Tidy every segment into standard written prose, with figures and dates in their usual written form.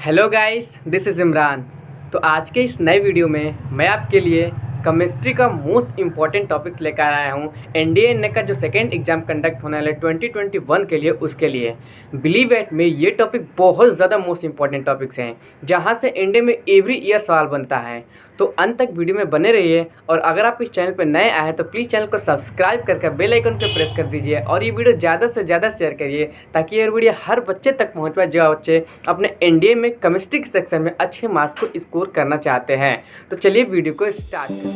Hello guys, this is Imran. तो आज के इस नए वीडियो में मैं आपके लिए केमिस्ट्री का मोस्ट इम्पॉर्टेंट टॉपिक लेकर आया हूँ। एनडीए एनए का जो सेकेंड एग्जाम कंडक्ट होने वाला है 2021 के लिए, उसके लिए बिलीव एट में ये टॉपिक बहुत ज़्यादा मोस्ट इम्पॉर्टेंट टॉपिक्स हैं, जहाँ से एनडीए में एवरी ईयर सवाल बनता है। तो अंत तक वीडियो में बने रहिए, और अगर आप इस चैनल पर नए आए हैं तो प्लीज़ चैनल को सब्सक्राइब करके बेल आइकन को प्रेस कर दीजिए, और ये वीडियो ज़्यादा से ज़्यादा शेयर करिए ताकि ये वीडियो हर बच्चे तक पहुँच पाए जो बच्चे अपने एनडीए में केमिस्ट्री सेक्शन में अच्छे मार्क्स को स्कोर करना चाहते हैं। तो चलिए वीडियो को स्टार्ट करें।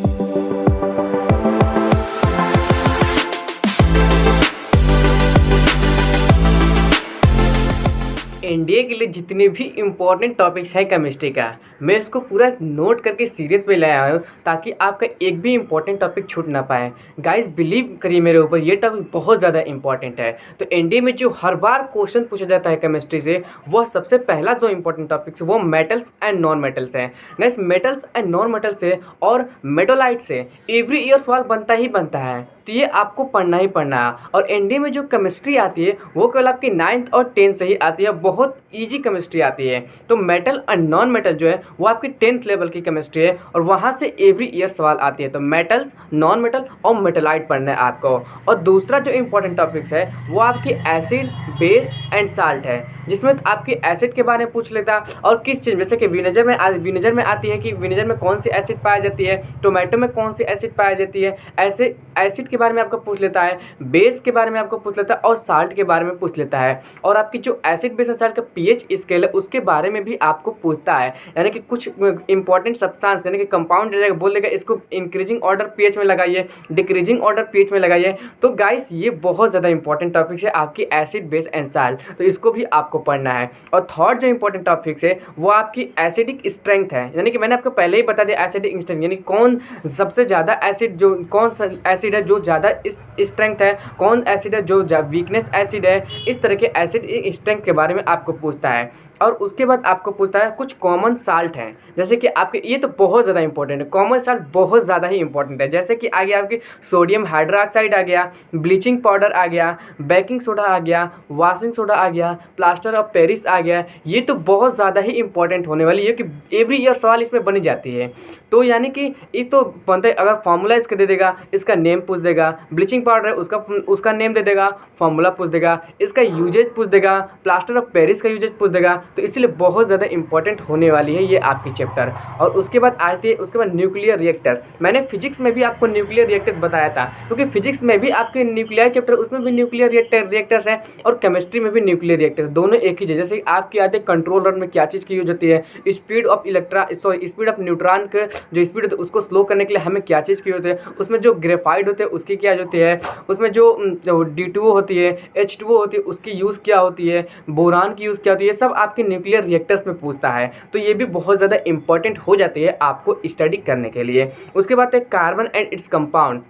एनडीए के लिए जितने भी इम्पोर्टेंट टॉपिक्स हैं केमिस्ट्री का, मैं इसको पूरा नोट करके सीरीज पे लाया हूँ ताकि आपका एक भी इम्पोर्टेंट टॉपिक छूट ना पाए। गाइस बिलीव करिए मेरे ऊपर, ये टॉपिक बहुत ज़्यादा इंपॉर्टेंट है। तो एनडीए में जो हर बार क्वेश्चन पूछा जाता है केमिस्ट्री से, वह सबसे पहला जो इंपॉर्टेंट टॉपिक है वो मेटल्स एंड नॉन मेटल्स हैं। Guys metals and non metals से और मेटोलाइट से एवरी ईयर सवाल बनता ही बनता है, तो ये आपको पढ़ना ही पढ़ना है। और एनडीए में जो केमिस्ट्री आती है वो केवल आपकी 9th और 10th से ही आती है, बहुत ईजी केमिस्ट्री आती है। तो मेटल और नॉन मेटल जो है वो आपकी 10th लेवल की केमिस्ट्री है, और वहाँ से एवरी ईयर सवाल आती है। तो मेटल्स, नॉन मेटल और मेटलाइट पढ़ना है आपको। और दूसरा जो इंपॉर्टेंट टॉपिक्स है वो आपकी एसिड, बेस एंड साल्ट है, जिसमें आपकी एसिड के बारे में पूछ लेता है और किस चीज़, जैसे कि विनेगर में आती है कि विनेगर में कौन सी एसिड पाई जाती है, टोमेटो में कौन सी एसिड पाई जाती है, ऐसे एसिड के बारे में आपको पूछ लेता है, बेस के बारे में आपको पूछ लेता है, और साल्ट के बारे में पूछ लेता है। और आपकी जो एसिड, बेस एंड साल्ट का पीएच स्केल है उसके बारे में भी आपको पूछता है, यानी कि कुछ इंपॉर्टेंट सब्सटेंस यानी कि कंपाउंड बोल देगा इसको इंक्रीजिंग ऑर्डर पीएच में लगाइए, डिक्रीजिंग ऑर्डर पीएच में लगाइए। तो गाइस ये बहुत ज़्यादा इंपॉर्टेंट टॉपिक्स है आपकी एसिड, बेस एंड साल्ट, तो इसको भी आपको पढ़ना है। और थर्ड जो इंपॉर्टेंट टॉपिक्स है वो आपकी एसिडिक स्ट्रेंथ है, यानी कि मैंने आपको पहले ही बता दिया एसिडिक स्ट्रेंथ, यानी कौन सबसे ज़्यादा एसिड, जो कौन सा एसिड है जो ज़्यादा स्ट्रेंथ है, कौन एसिड है जो वीकनेस एसिड है। इस तरह के एसिड स्ट्रेंथ के बारे में आपको पूछता है। और उसके बाद आपको पूछता है कुछ कॉमन साल्ट हैं, जैसे कि आपके, ये तो बहुत ज़्यादा इंपॉर्टेंट है, कॉमन साल्ट बहुत ज़्यादा ही इंपॉर्टेंट है। जैसे कि आ गया आपकी सोडियम हाइड्रोक्साइड आ गया, ब्लीचिंग पाउडर आ गया, बेकिंग सोडा आ गया, वॉशिंग सोडा आ गया, प्लास्टर ऑफ पेरिस आ गया। ये तो बहुत ज़्यादा ही इंपॉर्टेंट होने वाली है कि एवरी ईयर सवाल इसमें बनी जाती है। तो यानी कि इस तो बनते, अगर फॉर्मूला इसका दे देगा, इसका नेम पूछ देगा, ब्लीचिंग पाउडर है उसका नेम दे देगा, फॉर्मूला पूछ देगा, इसका यूजेज पूछ देगा, प्लास्टर ऑफ पेरिस का यूजेज पूछ देगा। तो इसलिए बहुत ज़्यादा इंपॉर्टेंट होने वाली है ये आपकी चैप्टर। और उसके बाद आती है उसके बाद न्यूक्लियर रिएक्टर। मैंने फिजिक्स में भी आपको न्यूक्लियर रिएक्टर्स बताया था, क्योंकि फिजिक्स में भी आपके न्यूक्लियर चैप्टर, उसमें भी न्यूक्लियर रिएक्टर्स हैं, और केमिस्ट्री में भी न्यूक्लियर रिएक्टर्स, दोनों एक ही चीज़। जैसे आपकी आते हैं कंट्रोल रन में क्या चीज़ की यूज होती है, speed of speed of neutron के जो स्पीड होती है उसको स्लो करने के लिए हमें क्या चीज़ की होती है, उसमें जो ग्रेफाइट होते हैं उसकी क्या होती है, उसमें जो D2O होती है, H2O होती है, उसकी यूज़ क्या होती है, बोरान की यूज़ क्या होती है, ये सब आपके न्यूक्लियर रिएक्टर्स में पूछता है। तो ये भी बहुत ज़्यादा इंपॉर्टेंट हो जाती है आपको स्टडी करने के लिए। उसके बाद है carbon and its compound.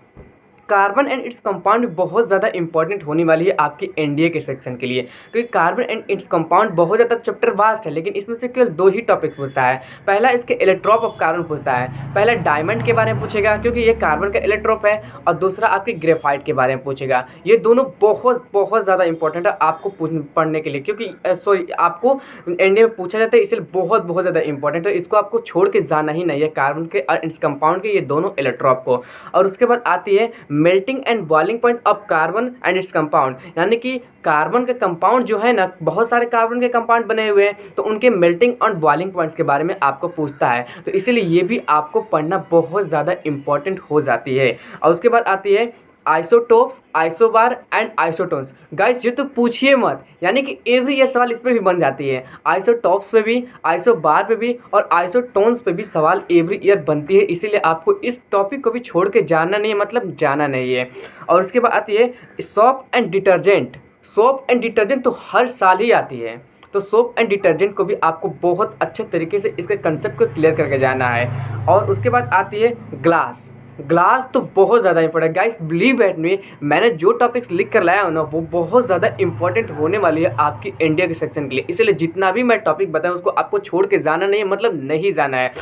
Carbon and its compound बहुत ज़्यादा इंपॉर्टेंट होने वाली है आपकी एनडीए के सेक्शन के लिए, क्योंकि कार्बन एंड इट्स कंपाउंड बहुत ज़्यादा चैप्टर वास्ट है, लेकिन इसमें से केवल 2 ही टॉपिक पूछता है। पहला इसके इलेक्ट्रॉप ऑफ कार्बन पूछता है, पहला डायमंड के बारे में पूछेगा क्योंकि ये कार्बन का इलेक्ट्रॉप है, और दूसरा आपके ग्रेफाइट के बारे में पूछेगा। ये दोनों बहुत बहुत ज़्यादा इंपॉर्टेंट है आपको पढ़ने के लिए, क्योंकि आपको एनडीए में पूछा जाता है, इसलिए बहुत बहुत ज़्यादा इंपॉर्टेंट है। इसको आपको छोड़ के जाना ही नहीं है, कार्बन के और इट्स कंपाउंड के ये दोनों इलेक्ट्रॉप को। और उसके बाद आती है melting and boiling point of carbon and its compound, यानी कि कार्बन के कंपाउंड जो है ना, बहुत सारे कार्बन के कंपाउंड बने हुए हैं, तो उनके मेल्टिंग और बॉइलिंग पॉइंट्स के बारे में आपको पूछता है। तो इसीलिए ये भी आपको पढ़ना बहुत ज़्यादा इंपॉर्टेंट हो जाती है। और उसके बाद आती है isotopes, isobar and isotones. Guys ये तो पूछिए मत, यानी कि एवरी ईयर सवाल इस पर भी बन जाती है। आइसोटोप्स पे भी, आइसोबार पे भी और आइसोटोन्स पे भी सवाल एवरी ईयर बनती है, इसीलिए आपको इस टॉपिक को भी छोड़ के जाना नहीं है, मतलब जाना नहीं है। और उसके बाद आती है soap and detergent. Soap and detergent तो हर साल ही आती है, तो सोप एंड डिटर्जेंट को भी आपको बहुत अच्छे तरीके से इसके कंसेप्ट को क्लियर करके जाना है। और उसके बाद आती है ग्लास। ग्लास तो बहुत ज़्यादा important guys, believe at me, मैंने जो टॉपिक्स लिख कर लाया हूँ ना वो बहुत ज़्यादा इंपॉर्टेंट होने वाली है आपकी इंडिया के सेक्शन के लिए। इसलिए जितना भी मैं टॉपिक बताऊँ उसको आपको छोड़ के जाना नहीं है, मतलब नहीं जाना है।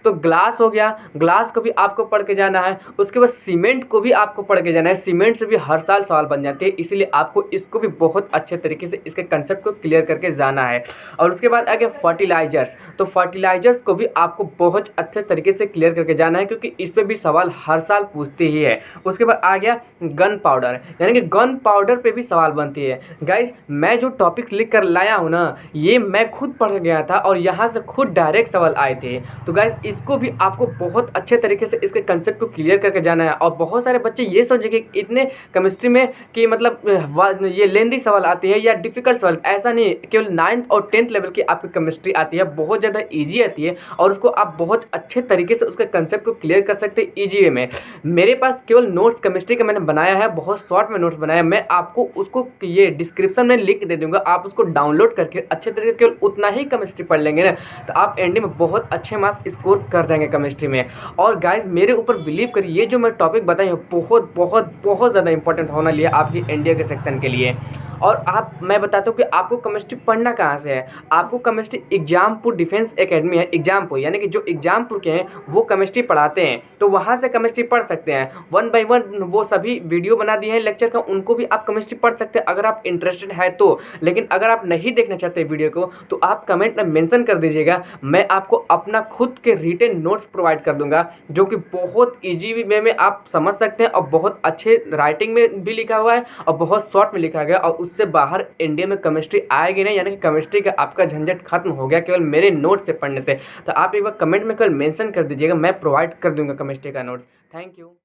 तो ग्लास हो गया, ग्लास को भी आपको पढ़ के जाना है। उसके बाद सीमेंट को भी आपको पढ़ के जाना है। सीमेंट से भी हर साल सवाल बन जाते हैं, इसीलिए आपको इसको भी बहुत अच्छे तरीके से इसके कंसेप्ट को क्लियर करके जाना है। और उसके बाद आ गया फर्टिलाइजर्स, तो फर्टिलाइजर्स को भी आपको बहुत अच्छे तरीके से क्लियर करके जाना है, क्योंकि इस पर भी सवाल हर साल पूछते ही है। उसके बाद आ गया गन पाउडर, यानी कि गन पाउडर पे भी सवाल बनती है। गाइस मैं जो टॉपिक लिख कर लाया हूँ ना, ये मैं खुद पढ़ गया था और यहाँ से खुद डायरेक्ट सवाल आए थे। तो गाइस इसको भी आपको बहुत अच्छे तरीके से इसके कंसेप्ट को क्लियर करके जाना है। और बहुत सारे बच्चे ये सोचेंगे कि इतने केमिस्ट्री में कि मतलब ये लेंदी सवाल आती है या डिफिकल्ट सवाल, ऐसा नहीं। केवल 9th और 10th लेवल की आपकी केमिस्ट्री आती है, बहुत ज़्यादा ईजी आती है और उसको आप बहुत अच्छे तरीके से उसके कंसेप्ट को क्लियर कर सकते हैं ईजी वे में। मेरे पास केवल नोट्स केमिस्ट्री का मैंने बनाया है, बहुत शॉर्ट में नोट्स बनाया है। मैं आपको उसको ये डिस्क्रिप्शन में लिंक दे दूंगा, आप उसको डाउनलोड करके अच्छे तरीके से केवल उतना ही केमिस्ट्री पढ़ लेंगे ना, तो आप एंड में बहुत अच्छे मार्क्स स्कोर कर जाएंगे केमिस्ट्री में। और गाइज मेरे ऊपर बिलीव करिए, ये जो मैं टॉपिक बताई हूँ बहुत बहुत बहुत ज़्यादा इंपॉर्टेंट होने लिए आपकी इंडिया के सेक्शन के लिए। और मैं बताता हूँ कि आपको केमिस्ट्री पढ़ना कहाँ से है। आपको केमिस्ट्री एग्जामपुर डिफेंस एकेडमी है, एग्जामपुर यानी कि जो एग्जामपुर के हैं वो केमिस्ट्री पढ़ाते हैं, तो वहाँ से केमिस्ट्री पढ़ सकते हैं। 1 by 1 वो सभी वीडियो बना दिए हैं लेक्चर का, उनको भी आप केमिस्ट्री पढ़ सकते हैं अगर आप इंटरेस्टेड है तो। लेकिन अगर आप नहीं देखना चाहते वीडियो को तो आप कमेंट में मेंशन कर दीजिएगा, मैं आपको अपना खुद के रिटन नोट्स प्रोवाइड कर दूंगा, जो कि बहुत ईजी वे में आप समझ सकते हैं और बहुत अच्छे राइटिंग में भी लिखा हुआ है और बहुत शॉर्ट में लिखा गया। और उससे बाहर इंडिया में केमिस्ट्री आएगी नहीं, यानी कि केमिस्ट्री का आपका झंझट खत्म हो गया केवल मेरे नोट से पढ़ने से। तो आप एक बार कमेंट में केवल मेंशन कर दीजिएगा, मैं प्रोवाइड कर दूंगा केमिस्ट्री का नोट्स। Thank you.